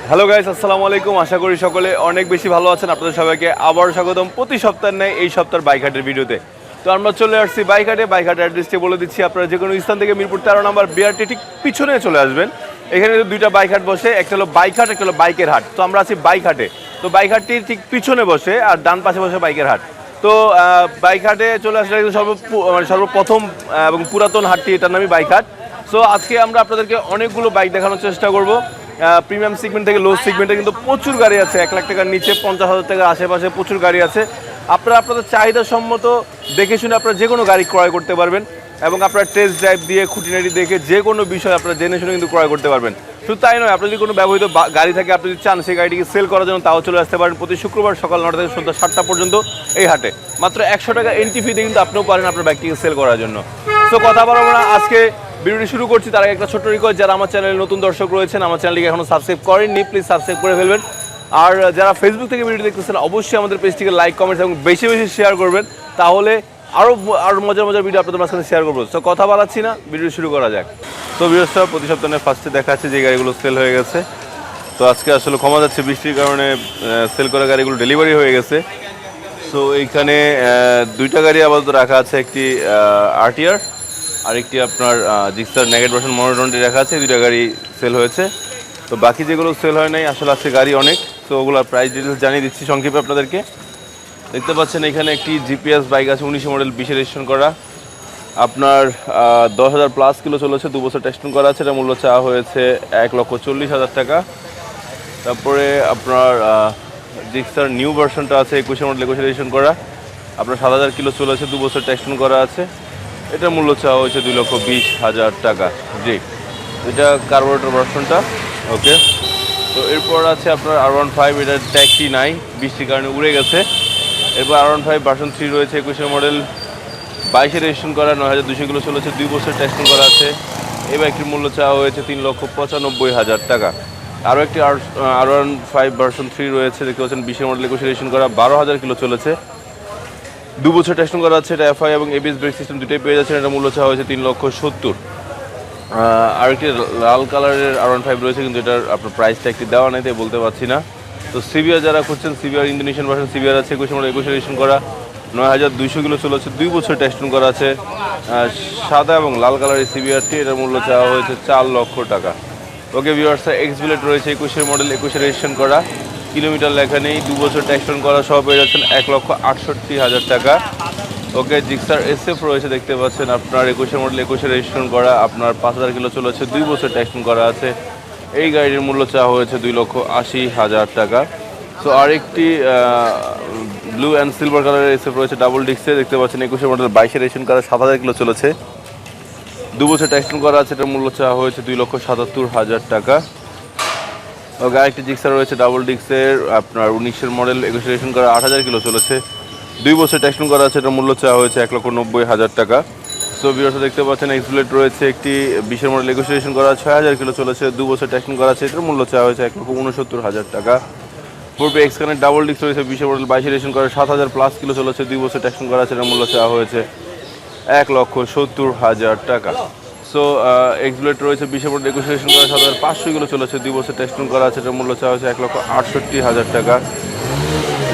Hello guys, আসসালামু আলাইকুম। আশা করি সকলে অনেক বেশি ভালো আছেন। আপনাদের সবাইকে আবারও স্বাগতম প্রতি সপ্তাহের ন্যায় এই সপ্তাহের বাইক হাটের ভিডিওতে। তো আমরা চলে আসছি বাইক হাটে। বাইক হাটের অ্যাড্রেসটি বলে দিচ্ছি, আপনারা যে কোনো স্থান থেকে মিরপুর 13 নম্বর BRT ঠিক পিছনে চলে আসবেন। এখানে দুইটা বাইক হাট বসে, একটা হলো বাইক হাট, একটা হলো বাইকের হাট। তো আমরা আছি বাইক হাটে। তো বাইক হাটটির ঠিক পিছনে বসে আর ডান পাশে বসে বাইকের হাট। তো বাইক হাটে চলে আসলে সর্বপ্রথম এবং পুরাতন হাটটি, এটার নামই বাইক হাট। সো আজকে আমরা আপনাদেরকে অনেকগুলো বাইক দেখানোর চেষ্টা করব। প্রিমিয়াম সেগমেন্ট থেকে লো সেগমেন্টে কিন্তু প্রচুর গাড়ি আছে। 1 লাখ টাকার নিচে 50,000 টাকার আশেপাশে প্রচুর গাড়ি আছে। আপনারা আপনাদের চাহিদা সম্মত দেখে শুনে আপনারা যে কোনো গাড়ি ক্রয় করতে পারবেন এবং আপনারা টেস্ট ড্রাইভ দিয়ে খুঁটিনাটি দেখে যে কোনো বিষয় আপনারা জেনে শুনে কিন্তু ক্রয় করতে পারবেন। শুধু তাই নয়, আপনার যদি কোনো ব্যবহৃত গাড়ি থাকে, আপনি যদি চান সেই গাড়িটিকে সেল করার জন্য, তাও চলে আসতে পারেন প্রতি শুক্রবার সকাল 9টা থেকে সন্ধ্যা 7টা পর্যন্ত এই হাটে। মাত্র 100 টাকা এন্ট্রি ফি দিয়ে কিন্তু আপনিও পারেন আপনার বাইকটিকে সেল করার জন্য। সো কথা বলবো না, আজকে ভিডিওটি শুরু করছি। তার আগে একটা ছোট্ট রিকোয়েস্ট, যারা আমার চ্যানেলে নতুন দর্শক রয়েছেন, আমার চ্যানেলটিকে এখনো সাবস্ক্রাইব করেননি, প্লিজ সাবস্ক্রাইব করে ফেলবেন। আর যারা ফেসবুক থেকে ভিডিও দেখতেছেন, অবশ্যই আমাদের পেজটিকে লাইক, কমেন্টস এবং বেশি বেশি শেয়ার করবেন। তাহলে আরও মজার মজার ভিডিও আপনাদের মাঝখানে শেয়ার করবো। তো কথা বাড়াচ্ছি না, ভিডিও শুরু করা যাক। তো ভিডিওটা প্রতি সপ্তাহে ফার্স্টে দেখা যাচ্ছে যে গাড়িগুলো সেল হয়ে গেছে। তো আজকে আসলে ক্ষমা যাচ্ছে, বৃষ্টির কারণে সেল করা গাড়িগুলো ডেলিভারি হয়ে গেছে। সো এইখানে দুইটা গাড়ি আপাতত রাখা আছে, একটি RTR আর একটি আপনার জিক্সার নেগেট ভার্সন মনোটনটি রাখা আছে। দুইটা গাড়ি সেল হয়েছে। তো বাকি যেগুলো সেল হয় নাই, আসলে আছে গাড়ি অনেক। তো ওগুলোর প্রাইস ডিটেলস জানিয়ে দিচ্ছি সংক্ষেপে আপনাদেরকে। দেখতে পাচ্ছেন এখানে একটি GPS বাইক আছে, 19 মডেল, 20 রেজিস্ট্রেশন করা। আপনার 10,000 প্লাস কিলো চলেছে, 2 বছর টেস্টিং করা আছে। এটা মূল্য চাওয়া হয়েছে 1,40,000 টাকা। তারপরে আপনার জিক্সার নিউ ভার্সনটা আছে, 21 মডেল, 21 রেজিস্ট্রেশন করা। আপনার 7,000 কিলো চলেছে, 2 বছর টেস্টিং করা আছে। এটা মূল্য চাওয়া হয়েছে 2,20,000 টাকা। জি, এটা কার্বোরেটর ভার্সনটা। ওকে, তো এরপর আছে আপনার R15, এটার ট্যাক্সি নাই, বৃষ্টির কারণে উড়ে গেছে। এরপর R15 ভার্সন 3 রয়েছে, 21 মডেল, 22 রেজিস্ট্রেশন করা, 9,200 কিলো চলেছে, 2 বছর টেস্টিং করা আছে। এই বাইকটির মূল্য চাওয়া হয়েছে 3,95,000 টাকা। আরও একটি R15 ভার্সন 3 রয়েছে, দেখতে পাচ্ছেন 20 মডেল, 21 রেজিস্ট্রেশন করা, 12,000 কিলো চলেছে, 2 বছর টেস্টিং করা আছে। এটা FI এবং ABS ব্রেক সিস্টেম দুটোই পেয়ে যাচ্ছেন। এটা মূল্য চাওয়া হয়েছে 3,70,000। আর একটি লাল কালারের R15 রয়েছে, কিন্তু এটার আপনার প্রাইসটা একটি দেওয়া নেই, তাই বলতে পারছি না। তো সিবিআর যারা খুঁজছেন, সিবিআর ইন্দোনেশিয়ান ভার্সন সিবিআর আছে, 21 মডেল, 21 রেজিস্ট্রেশন করা, 9,200 কিলো চলেছে, 2 বছর টেস্টিং করা আছে। সাদা এবং লাল কালারের সিবিআরটি, এটার মূল্য চাওয়া হয়েছে 4 লক্ষ টাকা। ওকে ভিউয়ার্স, এক্স বুলেট রয়েছে, 21 মডেল, 21 রেজিস্ট্রেশন করা, কিলোমিটার লেখা নেই, 2 বছর টেস্টিং করা, সব পেয়ে যাচ্ছেন 1,68,000 টাকা। ওকে, জিক্সার SF রয়েছে, দেখতে পাচ্ছেন আপনার 21 মডেল, 21 রেজিস্ট্রেশন করা, আপনার 5,000 কিলো চলেছে, 2 বছর টেস্টিং করা আছে। এই গাড়ির মূল্য চাওয়া হয়েছে 2,80,000 টাকা। সো আরেকটি ব্লু অ্যান্ড সিলভার কালারের SF রয়েছে, ডাবল ডিস্কে, দেখতে পাচ্ছেন 21 মডেল, 22 রেজিস্ট্রেশন করা, 7,000 কিলো চলেছে, 2 বছর টেস্টিং করা আছে। এটার মূল্য চাওয়া হয়েছে 2,77,000 টাকা। ওকে, আরেকটি জিক্সার রয়েছে, ডাবল ডিস্কের, আপনার 19 মডেল, 21 রেজিস্ট্রেশন করা, 8,000 কিলো চলেছে, 2 বছর টেস্টিং করা আছে। এটার মূল্য চাওয়া হয়েছে 1,90,000 টাকা। সো ভিউয়ার্স, দেখতে পাচ্ছেন এক্স বুলেট রয়েছে, একটি 20 মডেল, 21 রেজিস্ট্রেশন করা, 6,000 কিলো চলেছে, 2 বছর টেস্টিং করা আছে। এটার মূল্য চাওয়া হয়েছে 1,69,000 টাকা। পূর্বে এক্সকানের ডাবল ডিস্ক রয়েছে, 20 মডেল, 22 রেজিস্ট্রেশন করা, 7,000 প্লাস কিলো চলেছে, 2 বছর টেস্টিং করা আছে। এটার মূল্য চাওয়া হয়েছে 1,70,000 টাকা। সো এক্স বুলেট রয়েছে, 20 মডেল, 21 রেজিস্ট্রেশন করা, 7,500 কিলো চলেছে, 2 বছর টেস্টিং করা আছে। এটার মূল্য চাওয়া হয়েছে 1,68,000 টাকা।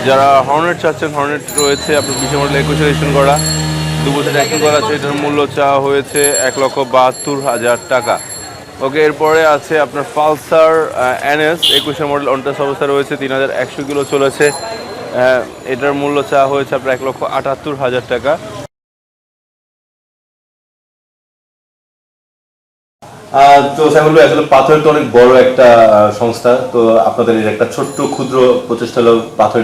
যারা হর্নেট চাচ্ছেন, হর্নেট রয়েছে আপনার 20 মডেল, 21 রেজিস্ট্রেশন করা, 2 বছর টেস্টিং করা আছে। এটার মূল্য চাওয়া হয়েছে 1,72,000 টাকা। ওকে, এরপরে আছে আপনার পালসার NS, 21 মডেল, অনটেস্ট অবস্থা রয়েছে, 3,100 কিলো চলেছে, এটার মূল্য চাওয়া হয়েছে আপনার 1,78,000 টাকা। তো সাইমন ভাই, আসলে পাথরের তো অনেক বড় একটা সংস্থা। তো আপনাদের এই একটা ছোট্ট ক্ষুদ্র প্রচেষ্টা হলো পাথর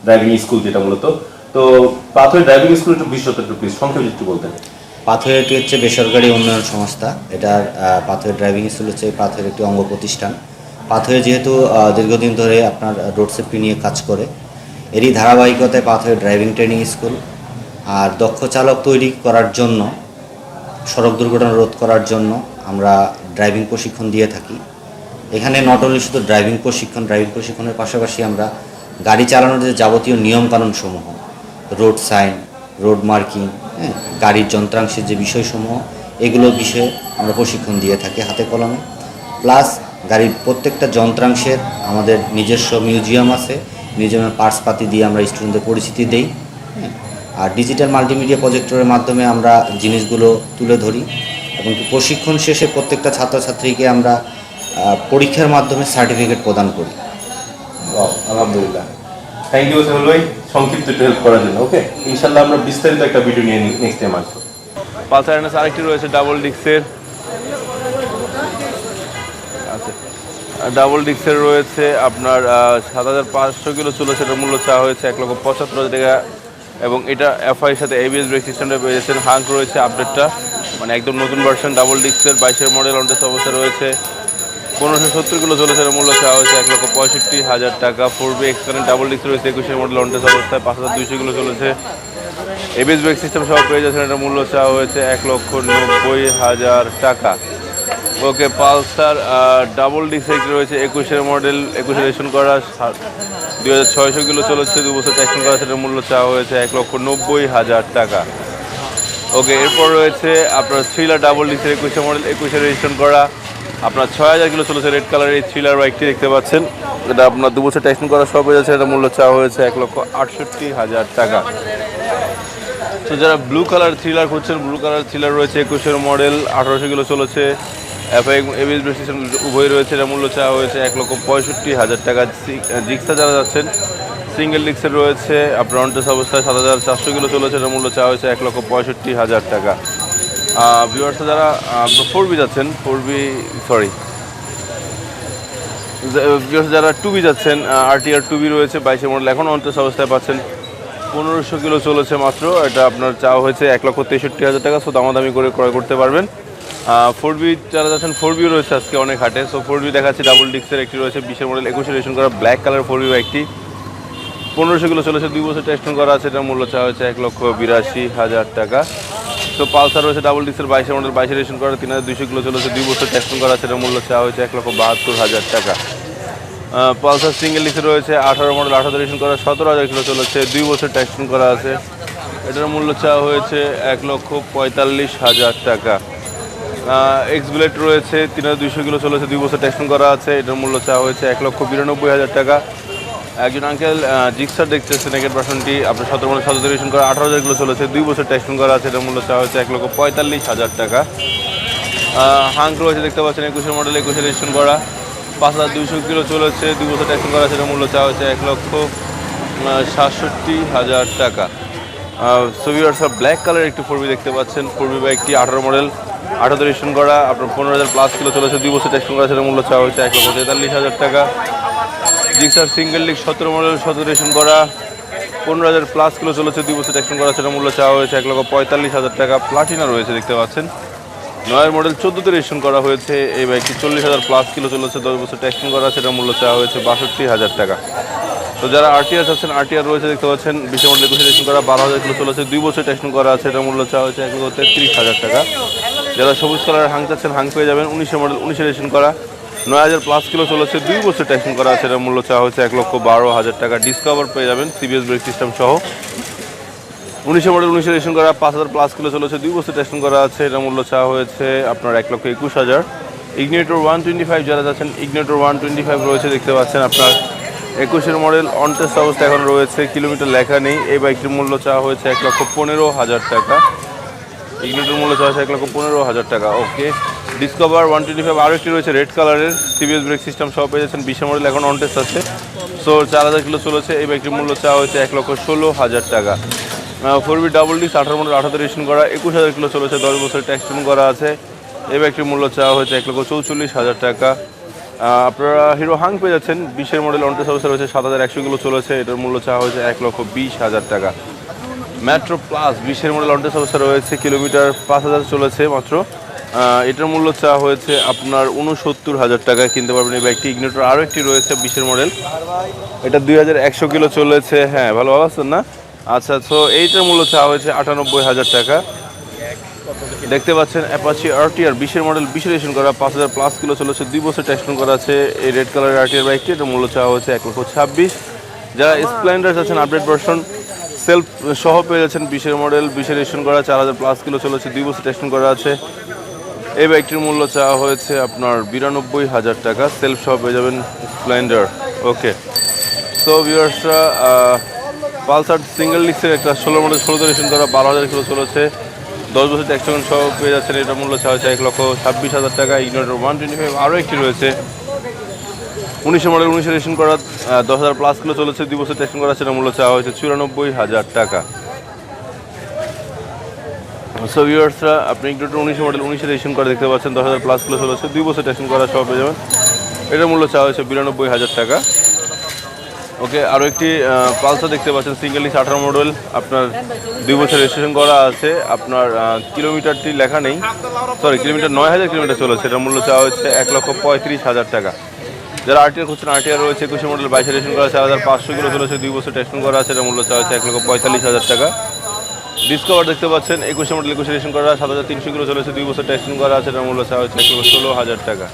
ড্রাইভিং স্কুল, যেটা মূলত। তো পাথর ড্রাইভিং স্কুল একটু বিশ্বত একটু প্লিজ সংক্ষেপে একটু বলতেন। পাথরের এটি হচ্ছে বেসরকারি উন্নয়ন সংস্থা। এটার পাথরের ড্রাইভিং স্কুল হচ্ছে পাথরের একটি অঙ্গ প্রতিষ্ঠান। পাথরে যেহেতু দীর্ঘদিন ধরে আপনার রোড সেফটি নিয়ে কাজ করে, এরই ধারাবাহিকতায় পাথরের ড্রাইভিং ট্রেনিং স্কুল আর দক্ষ চালক তৈরি করার জন্য, সড়ক দুর্ঘটনা রোধ করার জন্য আমরা ড্রাইভিং প্রশিক্ষণ দিয়ে থাকি। এখানে নট অনলি শুধু ড্রাইভিং প্রশিক্ষণের পাশাপাশি আমরা গাড়ি চালানোর যে যাবতীয় নিয়মকানুনসমূহ, রোড সাইন, রোড মার্কিং, গাড়ির যন্ত্রাংশের যে বিষয়সমূহ, এগুলো বিষয়ে আমরা প্রশিক্ষণ দিয়ে থাকি হাতে কলমে। প্লাস গাড়ির প্রত্যেকটা যন্ত্রাংশের আমাদের নিজস্ব মিউজিয়াম আছে, মিউজিয়ামের পার্টসপাতি দিয়ে আমরা স্টুডেন্টদের পরিচিতি দেই। হ্যাঁ, আর ডিজিটাল মাল্টিমিডিয়া প্রজেক্টরের মাধ্যমে আমরা জিনিসগুলো তুলে ধরি এবং প্রশিক্ষণ শেষে প্রত্যেকটা ছাত্রছাত্রীকে আমরা পরীক্ষার মাধ্যমে সার্টিফিকেট প্রদান করি। আলহামদুলিল্লাহ, থ্যাংক ইউ সাইমুল ভাই সংক্ষিপ্ত একটু হেল্প করার জন্য। ওকে, ইনশাল্লাহ আমরা বিস্তারিত একটা ভিডিও নিয়ে নেক্সট টাইম আসবো। পালসার এনএস আরেকটি রয়েছে ডাবল ডিক্সের। আচ্ছা, ডাবল ডিক্সের রয়েছে আপনার 7500 কিলো চলেছে, এটার মূল্য চাওয়া হয়েছে 1,75,000 টাকা। এবং এটা এফআইয়ের সাথে এবিএস ব্রেক সিস্টেমটা পেয়েছেন। হাঙ্ক রয়েছে আপডেটটা, মানে একদম নতুন ভার্সন ডাবল ডিক্সের 22-এর মডেল অনটেস্ট অবস্থা রয়েছে। 1570 কিলো চলেছে, এর মূল্য চাওয়া হয়েছে 1,65,000 টাকা। 4B এক্সকারেন্ট ডাবল ডিক্স রয়েছে 21-এর মডেল অনটেস্ট অবস্থায়, 5200 কিলো চলেছে। এবিএস ব্রেক সিস্টেম সহ পেয়ে যাচ্ছেন, এটার মূল্য চাওয়া হয়েছে 1,90,000 টাকা। ওকে, পালসার ডাবল ডিক্স একটি রয়েছে 21-এর মডেল, 21 রেজিস্ট্রেশন করা, 2600 কিলো চলেছে, 2 বছর ট্যাক্সিং করা, সেটার মূল্য চাওয়া হয়েছে 1,90,000 টাকা। ওকে, এরপর রয়েছে আপনার থ্রিলার ডাবল ডিক্সের 21-এর মডেল, 21-এ রেজিস্ট্রেশন করা, আপনার 6000 কিলো চলেছে, রেড কালারের এই থ্রিলার বাইকটি দেখতে পাচ্ছেন। এটা আপনার 2 বছর ট্যাক্সিং করা সব হয়ে যাচ্ছে, এটার মূল্য চাওয়া হয়েছে 1,68,000 টাকা। তো যারা ব্লু কালার থ্রিলার খুঁজছেন, ব্লু কালার থ্রিলার রয়েছে 21-এর মডেল, 1800 কিলো চলেছে, এফআই এবিএস ব্রেক সিস্টেম উভয় রয়েছে, এটার মূল্য চাওয়া হয়েছে 1,65,000 টাকা। জিক্সা যারা যাচ্ছেন, সিঙ্গেল ডিক্সের রয়েছে আপনার অনটেস্ট অবস্থায় 7400 কিলো চলেছে, এটার মূল্য চাওয়া হয়েছে 1,65,000 টাকা। ভিউয়ার্স যারা 4B যাচ্ছেন, 4B সরি যারা 2B যাচ্ছেন, আরটিআর 2B রয়েছে 22-এর মডেল, এখন অনটেস্ট অবস্থায় পাচ্ছেন, 1500 কিলো চলেছে মাত্র, এটা আপনার চাওয়া হয়েছে 1,63,000 টাকা। সো দামাদামি করে ক্রয় করতে পারবেন। 4B যারা যাচ্ছেন, 4B রয়েছে আজকে অনেক হাটে। সো 4B দেখাচ্ছি, ডাবল ডিক্সের একটি রয়েছে 20-এর মডেল, 21-এ রেজিস্ট্রেশন করা, ব্ল্যাক কালার 4B একটি, 1500 কিলো চলেছে, 2 বছর টেস্টিং করা আছে, এটার মূল্য চাওয়া হয়েছে 1,82,000 টাকা। তো পালসার রয়েছে ডাবল ডিক্সের 22-এর মডেল, 22-এ রেজিস্ট্রেশন করা, 3200 কিলো চলেছে, 2 বছর টেস্টিং করা আছে, এটার মূল্য চাওয়া হয়েছে 1,72,000 টাকা। পালসার সিঙ্গেল ডিক্সে রয়েছে 18 মডেল, 18 রেজিস্ট্রেশন করা, 17,000 কিলো চলেছে, 2 বছর টেস্টিং করা আছে, এটার মূল্য চাওয়া হয়েছে 1,45,000 টাকা। এক্স বুলেট রয়েছে 3200 কিলো চলেছে, 2 বছর টেস্টিং করা আছে, এটার মূল্য চাওয়া হয়েছে 1,92,000 টাকা। একজন আঙ্কেল জিক্সার দেখতেছেন, নেকেট ভার্সনটি আপনার 17 মডেল, 17 রেজিস্ট্রেশন করা, 18,000 কিলো চলেছে, 2 বছর টেস্টিং করা আছে, এটার মূল্য চাওয়া হয়েছে 1,45,000 টাকা। হাঙ্ক রয়েছে দেখতে পাচ্ছেন 21-এর মডেল, 21-এ রেজিস্ট্রেশন করা, 5200 কিলো চলেছে, 2 বছর ট্যাক্সিং করা আছে, এটার মূল্য চাওয়া হয়েছে 1,67,000 টাকা। সোভিয়ার্স ব্ল্যাক কালারের একটি 4B দেখতে পাচ্ছেন, 4B বাইকটি 18 মডেল, 18 রেজিস্ট্রেশন করা, আপনার 15,000 প্লাস কিলো চলেছে, 2 বছর ট্যাক্সিং করা আছে, এটার মূল্য চাওয়া হয়েছে 1,43,000 টাকা। Gixxer single disc 17 model, 17 registration করা, 15,000 প্লাস কিলো চলেছে, 2 বছর ট্যাক্সিং করা আছে, এটার মূল্য চাওয়া হয়েছে 1,45,000 টাকা। প্লাটিনা রয়েছে দেখতে পাচ্ছেন, 9 মডেল, 14তে রেজিস্ট্রেশন করা হয়েছে, এই বাইকটি 40,000 প্লাস কিলো চলেছে, 10 বছর ট্যাক্সিং করা আছে, এটার মূল্য চাওয়া হয়েছে 62,000 টাকা। তো যারা আরটিআর চাচ্ছেন, আরটিআর রয়েছে দেখতে পাচ্ছেন, 20 মডেল, 21 রেজিস্ট্রেশন করা, 12,000 কিলো চলেছে, 2 বছর ট্যাক্সিং করা আছে, এটার মূল্য চাওয়া হয়েছে 1,33,000 টাকা। যারা সবুজ কালারের হাং চাচ্ছেন, হাং পেয়ে যাবেন, 19 মডেল, 19 রেজিস্ট্রেশন করা, 9,000 প্লাস কিলো চলেছে, 2 বছর ট্যাক্সিং করা আছে, এটার মূল্য চাওয়া হয়েছে 1,12,000 টাকা। ডিসকভার পেয়ে যাবেন সিবিএস ব্রেক সিস্টেম সহ, 19 মডেল, 19 রেজিস্ট্রেশন করা, 5,000 প্লাস কিলো চলেছে, 2 বছর টেস্টিং করা আছে, এটার মূল্য চাওয়া হয়েছে আপনার 1,21,000। ইগনিটর 125 যারা যাচ্ছেন, ইগনিটর 125 রয়েছে দেখতে পাচ্ছেন আপনার 21-এর মডেল, অনটেস্ট অবস্থা এখন রয়েছে, কিলোমিটার লেখা নেই, এই বাইকটির মূল্য চাওয়া হয়েছে 1,15,000 টাকা। ইগনিটর মূল্য চাওয়া হয়েছে 1,15,000 টাকা। ওকে, ডিসকভার 125 আরও একটি রয়েছে রেড কালারের, সিবিএস ব্রেক সিস্টেম সহ পেয়ে যাচ্ছেন, 20 মডেল, এখন অনটেস্ট আছে, সো 4,000 কিলো চলেছে, এই বাইকটির মূল্য চাওয়া হয়েছে 1,16,000 টাকা। 4B double disc 18 model, 18 registration করা, 21,000 কিলো চলেছে, 10 বছর ট্যাক্সিং করা আছে, এই বাইকটির মূল্য চাওয়া হয়েছে 1,44,000 টাকা। আপনারা হিরো হাং পেয়ে যাচ্ছেন, 20-এর মডেল, অনটেস্ট অবস্থা রয়েছে, 7,100 কিলো চলেছে, এটার মূল্য চাওয়া হয়েছে 1,20,000 টাকা। মেট্রো প্লাস 20-এর মডেল, অনটেস্ট অবস্থা রয়েছে, কিলোমিটার 5,000 চলেছে মাত্র, এটার মূল্য চাওয়া হয়েছে আপনার 69,000 টাকায় কিনতে পারবেন এই বাইকটি। ইগনিটর আরও একটি রয়েছে 20-এর মডেল, এটা 2,100 কিলো চলেছে, হ্যাঁ ভালো আছেন না? আচ্ছা, তো এইটার মূল্য চাওয়া হয়েছে 98,000 টাকা। দেখতে পাচ্ছেন অ্যাপাচি আরটিআর 20-এর মডেল, 20 রেজিস্ট্রেশন করা, 5,000 প্লাস কিলো চলেছে, 2 বছর ট্যাক্সিং করা আছে, এই রেড কালারের আরটিআর বাইকটি, এটার মূল্য চাওয়া হয়েছে 1,26,000। যারা স্প্লেন্ডার আছেন আপডেট ভার্সন সেলফ সহ পেয়ে যাচ্ছেন, 20-এর মডেল, 20-এ রেজিস্ট্রেশন করা, 4,000 প্লাস কিলো চলেছে, 2 বছর ট্যাক্সিং করা আছে, এই বাইকটির মূল্য চাওয়া হয়েছে আপনার 92,000 টাকা। সেলফ সহ পেয়ে যাবেন স্প্লেন্ডার। ওকে, সো ভিউয়ার্সরা পালসার সিঙ্গেল ডিস্কের একটা 16 মডেল 16 রেজিস্ট্রেশন করা 12,000 কিলো চলেছে, 10 বছর ট্যাক্স সহ পেয়ে যাচ্ছেন। এটার মূল্য চাওয়া হয়েছে 1,26,000 টাকা। ইগনোরেটর 125 আরও একটি রয়েছে 19 মডেল 19 রেজিস্ট্রেশন করা 10,000 প্লাস কিলো চলেছে, 2 বছর ট্যাক্স করা, সেটার মূল্য চাওয়া হয়েছে 94,000 টাকা। সো ভিউয়ার্সরা আপনি ইগনোরেটর 19 মডেল 19 রেজিস্ট্রেশন করা দেখতে পাচ্ছেন, 10,000 প্লাস কিলো চলেছে, 2 বছর ট্যাক্স করা সহ পেয়ে যাবেন। এটার মূল্য চাওয়া হয়েছে 92,000 টাকা। ওকে, আরও একটি পালসার দেখতে পাচ্ছেন সিঙ্গেল ডিস্ক 18 মডেল, আপনার 2 বছর রেজিস্ট্রেশন করা আছে। আপনার কিলোমিটারটি লেখা নেই, সরি কিলোমিটার 9,000 কিলোমিটার চলেছে। এটার মূল্য চাওয়া হচ্ছে 1,35,000 টাকা। যারা আরটিআর খুঁজছেন, আরটিআর রয়েছে 21 মডেল 22 রেজিস্ট্রেশন করা 4,500 কিলো চলেছে, 2 বছর টেস্টিং করা আছে। এটার মূল্য চাওয়া হচ্ছে 1,45,000 টাকা। ডিসকভার দেখতে পাচ্ছেন 21 মডেল 21 রেজিস্ট্রেশন করা 7,300 কিলো চলেছে, 2 বছর টেস্টিং করা আছে। এটার মূল্য চাওয়া হচ্ছে 1,16,000 টাকা।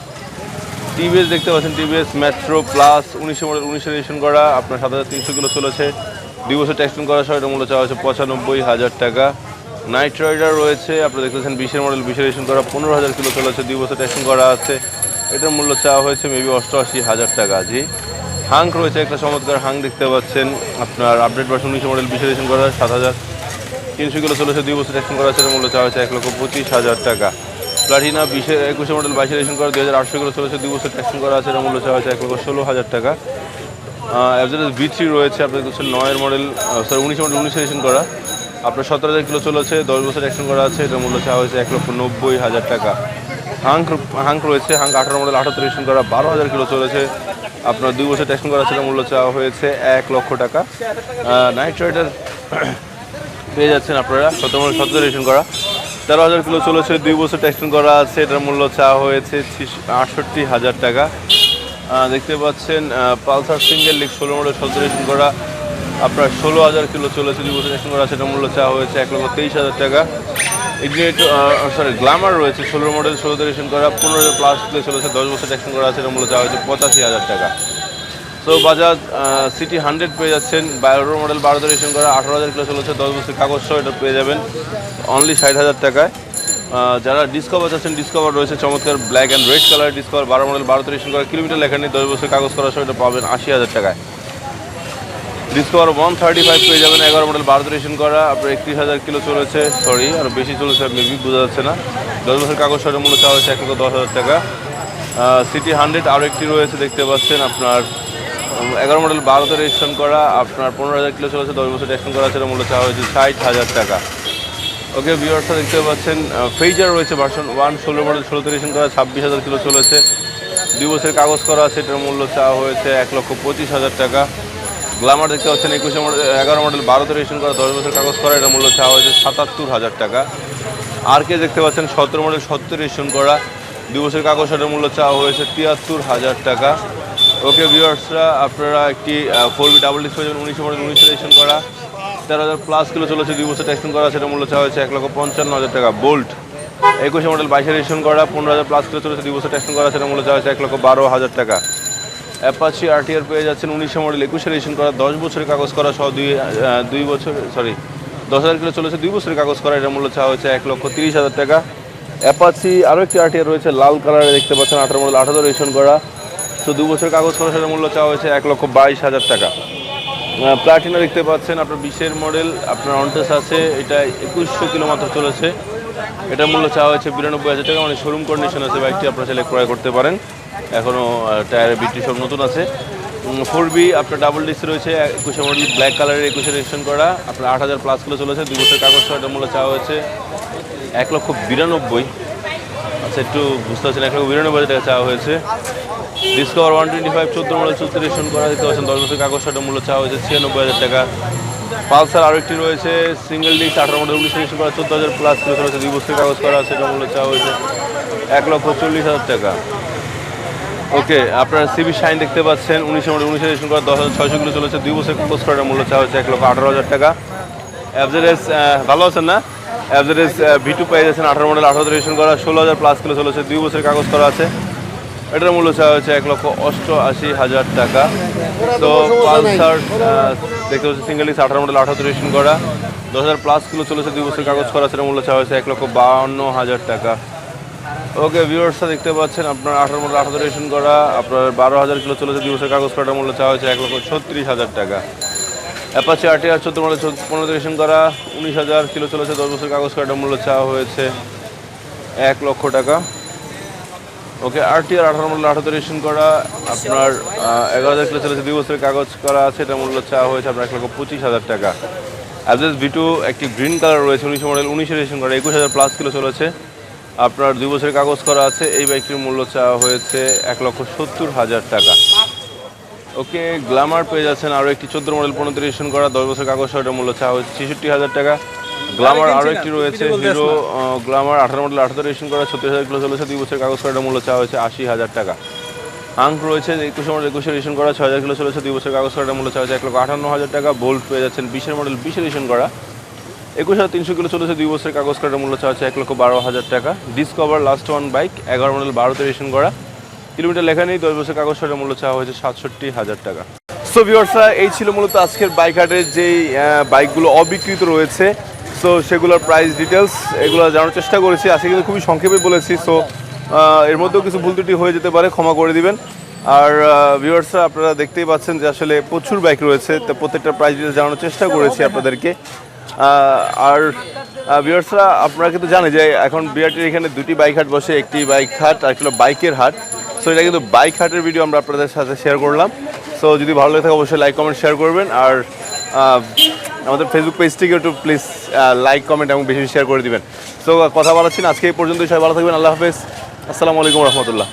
টিভিএস দেখতে পাচ্ছেন TVS metro plus 19 model 19 registration করা আপনার 7,300 কিলো চলেছে, 2 বছর টেস্টিং করা সহ এটার মূল্য চাওয়া হচ্ছে 95,000 টাকা। নাইট রাইডার রয়েছে আপনারা দেখতে পাচ্ছেন 20 মডেল 20 রেজিস্ট্রেশন করা 15,000 কিলো চলেছে, 2 বছর টেস্টিং করা আছে। এটার মূল্য চাওয়া হয়েছে মেবি 88,000 টাকা। জি, হাঙ্ক রয়েছে একটা চমৎকার হাঙ্ক দেখতে পাচ্ছেন আপনার আপডেট ভার্সন 19 মডেল 20 রেজিস্ট্রেশন করা 7,300 কিলো চলেছে, 2 বছর টেস্টিং করা আছে। এটার মূল্য চাওয়া হচ্ছে 1,25,000 টাকা। প্লাটিনা 21 মডেল 22 রেজিস্ট্রেশন করা 2,800 কিলো চলেছে, 2 বছর টেস্টিং করা আছে। এটার মূল্য চাওয়া হচ্ছে 1,16,000 টাকা। অ্যাভারেজ B3 রয়েছে আপনার হচ্ছে 9 মডেল 19 মডেল 19 রেজিস্ট্রেশন করা আপনার 17,000 কিলো চলেছে, 10 বছর টেস্টিং করা আছে। এটার মূল্য চাওয়া হয়েছে 1,90,000 টাকা। হাঙ্ক রয়েছে হাঙ্ক 18 মডেল 78 রেজিস্ট্রেশন করা 12,000 কিলো চলেছে আপনার 2 বছর টেস্টিং করা আছে। এটার মূল্য চাওয়া হয়েছে 1,00,000 টাকা। নাইট রাইডার পেয়ে যাচ্ছেন আপনারা 17 মডেল 17 রেজিস্ট্রেশন করা 13,000 কিলো চলেছে, 2 বছর টেস্টিং করা আছে। এটার মূল্য চাওয়া হয়েছে 68,000 টাকা। দেখতে পাচ্ছেন Pulsar single disc 16 model 17 registration করা আপনার 16,000 কিলো চলেছে, 2 বছর টেস্টিং করা আছে। এটার মূল্য চাওয়া হয়েছে 1,23,000 টাকা। গ্ল্যামার রয়েছে 16 মডেল 16 রেজিস্ট্রেশন করা 15,000 প্লাস কিলো চলেছে, 10 বছর টেস্টিং করা আছে। এটার মূল্য চাওয়া হয়েছে 85,000 টাকা। সো বাজাজ সিটি 100 পেয়ে যাচ্ছেন 12 মডেল 12 রেজিস্ট্রেশন করা 18,000 কিলো চলেছে, 10 বছর কাগজ সহ এটা পেয়ে যাবেন অনলি 60,000 টাকায়। যারা ডিসকভার চাচ্ছেন ডিসকভার রয়েছে চমৎকার black and red colour discover 12 model 12 registration করা কিলোমিটার লেখা নেই, 10 বছর কাগজ করা সহ এটা পাবেন 80,000 টাকায়। ডিসকভার 135 পেয়ে যাবেন 11 মডেল 12 রেজিস্ট্রেশন করা আপনার 31,000 কিলো চলেছে, সরি আরও বেশি চলেছে মেবি বোঝা যাচ্ছে না, 10 বছর কাগজ সহ মূল্য চাওয়া হচ্ছে 1,10,000 টাকা। সিটি 100 আরও একটি রয়েছে দেখতে পাচ্ছেন আপনার 11 মডেল 12 রেজিস্ট্রেশন করা আপনার 15,000 কিলো চলেছে, 10 বছর টেস্টিং করা আছে। মূল্য চাওয়া হয়েছে 60,000 টাকা। ওকে ভিউয়ার্সরা দেখতে পাচ্ছেন ফেজার রয়েছে ভার্সন 1 16 মডেল 16 রেজিস্ট্রেশন করা 26,000 কিলো চলেছে, 2 বছরের কাগজ করা আছে। এটার মূল্য চাওয়া হয়েছে 1,25,000 টাকা। গ্ল্যামার দেখতে পাচ্ছেন 21 মডেল 11 মডেল 12 রেজিস্ট্রেশন করা 10 বছর কাগজ করা এটার মূল্য চাওয়া হয়েছে 77,000 টাকা। আর কে দেখতে পাচ্ছেন 17 মডেল 17 রেজিস্ট্রেশন করা 2 বছরের কাগজ এটার মূল্য চাওয়া হয়েছে 73,000 টাকা। ওকে ভিউয়ার্সরা আপনারা একটি 4B ডাবল ডিস্ক পেয়ে যাবেন 19 মডেল 19 রেজিস্ট্রেশন করা 13,000 প্লাস কিলো চলেছে, 2 বছর টেস্টিং করা সেটা মূল্য চাওয়া হয়েছে 1,55,000 টাকা। বোল্ট 21 মডেল 22 রেজিস্ট্রেশন করা 15,000 প্লাস কিলো চলেছে, 2 বছর টেস্টিং করা সেটা মূল্য চাওয়া হয়েছে 1,12,000 টাকা। অ্যাপাচি আরটিআর পেয়ে যাচ্ছেন 19 মডেল 21 রেজিস্ট্রেশন করা 10 বছরের কাগজ করা সহ 2 বছর 10,000 কিলো চলেছে, 2 বছরের কাগজ করা এটার মূল্য চাওয়া হয়েছে 1,30,000 টাকা। অ্যাপাচি আরও একটি আরটিআর রয়েছে লাল কালারে দেখতে পাচ্ছেন 18 মডেল 18 রেজিস্ট্রেশন করা, তো 2 বছরের কাগজ করা সেটার মূল্য চাওয়া হয়েছে 1,22,000 টাকা। প্লাটিনা দেখতে পাচ্ছেন আপনার 20 মডেল আপনার অনটেস আছে, এটা 2100 কিলো মাত্র চলেছে, এটার মূল্য চাওয়া হয়েছে 92,000 টাকা। মানে শোরুম কন্ডিশন আছে, বাইকটি আপনারা চাইলে ক্রয় করতে পারেন, এখনও টায়ারের বিটটি সব নতুন আছে। 4B আপনার ডাবল ডিস্ক রয়েছে 21 মডেল ব্ল্যাক কালারের 21 রেজিস্ট্রেশন করা আপনার 8,000 প্লাস কিলো চলেছে, 2 বছরের কাগজ সহ এটার মূল্য চাওয়া হয়েছে 1,92,000। আচ্ছা একটু বুঝতে পারছেন 1,92,000 টাকা চাওয়া হয়েছে। ডিসকভার 125 14 মডেল 14 রেজিস্ট্রেশন করা দেখতে পাচ্ছেন 10 বছরের কাগজ সহ মূল্য চাওয়া হয়েছে 96,000 টাকা। পালসার আরও একটি রয়েছে সিঙ্গেল ডিস্ক 18 মডেল 19 রেজিস্ট্রেশন করা 14,000 প্লাস কিলো চলেছে, 2 বছরের কাগজ করা আছে, এটার মূল্য চাওয়া হয়েছে 1,40,000 টাকা। ওকে আপনারা সিবি শাইন দেখতে পাচ্ছেন 19 মডেল 19 রেজিস্ট্রেশন করা 10,600 কিলো চলেছে, 2 বছরের কাগজ করার মূল্য চাওয়া হয়েছে 1,18,000 টাকা। অ্যাভারেজ ভালো আছেন না? অ্যাভারেজ V2 পেয়ে যাচ্ছেন 18 মডেল 18 রেজিস্ট্রেশন করা 16,000 প্লাস কিলো চলেছে, 2 বছরের কাগজ করা আছে, এটার মূল্য চাওয়া হয়েছে 1,88,000 টাকা। তো পালসার দেখতে পাচ্ছি সিঙ্গেল ডিস্ক 18 মডেল 18 রেজিস্ট্রেশন করা 10,000 প্লাস কিলো চলেছে, 2 বছরের কাগজ করা সেটা মূল্য চাওয়া হয়েছে 1,52,000 টাকা। ওকে ভিউয়ার্সরা দেখতে পাচ্ছেন আপনার 18 মডেল 18 রেজিস্ট্রেশন করা, আপনার 12,000 কিলো চলেছে, 2 বছরের কাগজ করার মূল্য চাওয়া হয়েছে 1,36,000 টাকা। অ্যাপাচি RTR 14 মডেল 15 রেজিস্ট্রেশন করা, 19,000 কিলো চলেছে, 10 বছরের কাগজ করার মূল্য চাওয়া হয়েছে 1 লক্ষ টাকা। ওকে RTR 18 মডেল 18 রেজিস্ট্রেশন করা, আপনার 11,000 কিলো চলেছে, 2 বছরের কাগজ করা আছে, এটা মূল্য চাওয়া হয়েছে আপনার 1,25,000 টাকা। অ্যাভারেজ V2 একটি গ্রিন কালার রয়েছে, 19 মডেল 19 রেজিস্ট্রেশন করা, 21,000 প্লাস কিলো চলেছে, আপনার 2 বছরের কাগজ করা আছে, এই বাইকটির মূল্য চাওয়া হয়েছে 1,70,000 টাকা। ওকে গ্ল্যামার পেয়ে যাচ্ছেন আরও একটি 14 মডেল 15 রেজিস্ট্রেশন করা, 10 বছরের কাগজ সহ এটার মূল্য চাওয়া হয়েছে 66,000 টাকা। গ্ল্যামার আরও একটি রয়েছে হিরো গ্ল্যামার 18 মডেল 18 রেজিস্ট্রেশন করা, 36,000 কিলো চলেছে, 2 বছরের কাগজ করা, এটার মূল্য চাওয়া হয়েছে 80,000 টাকা। হাঙ্ক রয়েছে 21 মডেল 21 রেজিস্ট্রেশন করা, 6,000 কিলো চলেছে, 2 বছরের কাগজ করা, এটার মূল্য চাওয়া হয়েছে 1,58,000 টাকা। বোল্ট পেয়ে যাচ্ছেন 20 মডেল 20 রেজিস্ট্রেশন করা, 21,300 কিলো চলেছে, 2 বছরের কাগজ করার মূল্য চাওয়া হচ্ছে 1,12,000 টাকা। Discover last one bike 11 model 12তে রেজিস্ট্রেশন করা, কিলোমিটার লেখা নেই, 10 বছরের কাগজ করার মূল্য চাওয়া হয়েছে 67,000 টাকা। সো ভিউয়ার্সরা এই ছিল মূলত আজকের বাইক হাটের যেই বাইকগুলো অবিকৃত রয়েছে, সো সেগুলোর প্রাইস ডিটেলস এগুলো জানার চেষ্টা করেছি। আজকে কিন্তু খুবই সংক্ষেপে বলেছি, সো এর মধ্যেও কিছু ভুল ত্রুটি হয়ে যেতে পারে, ক্ষমা করে দিবেন। আর ভিউয়ার্সরা আপনারা দেখতেই পাচ্ছেন যে আসলে প্রচুর বাইক রয়েছে, তো প্রত্যেকটা প্রাইস ডিটেলস জানানোর চেষ্টা করেছি আপনাদেরকে। আর ভিউয়ার্সরা আপনারা কিন্তু জানেন যে এখন বিআরটির এখানে দুটি বাইক হাট বসে, একটি বাইক হাট আর একটা বাইকের হাট। সো এটা কিন্তু বাইক হাটের ভিডিও আমরা আপনাদের সাথে শেয়ার করলাম। সো যদি ভালো লাগে থাকে অবশ্যই লাইক কমেন্ট শেয়ার করবেন, আর আমাদের ফেসবুক পেজটিকে একটু প্লিজ লাইক কমেন্ট এবং বেশি শেয়ার করে দিবেন। সো কথা বলাচ্ছি না, আজকে এই পর্যন্তই। সবাই ভালো থাকবেন, আল্লাহ হাফেজ, আসসালামু আলাইকুম রহমতুল্লাহ।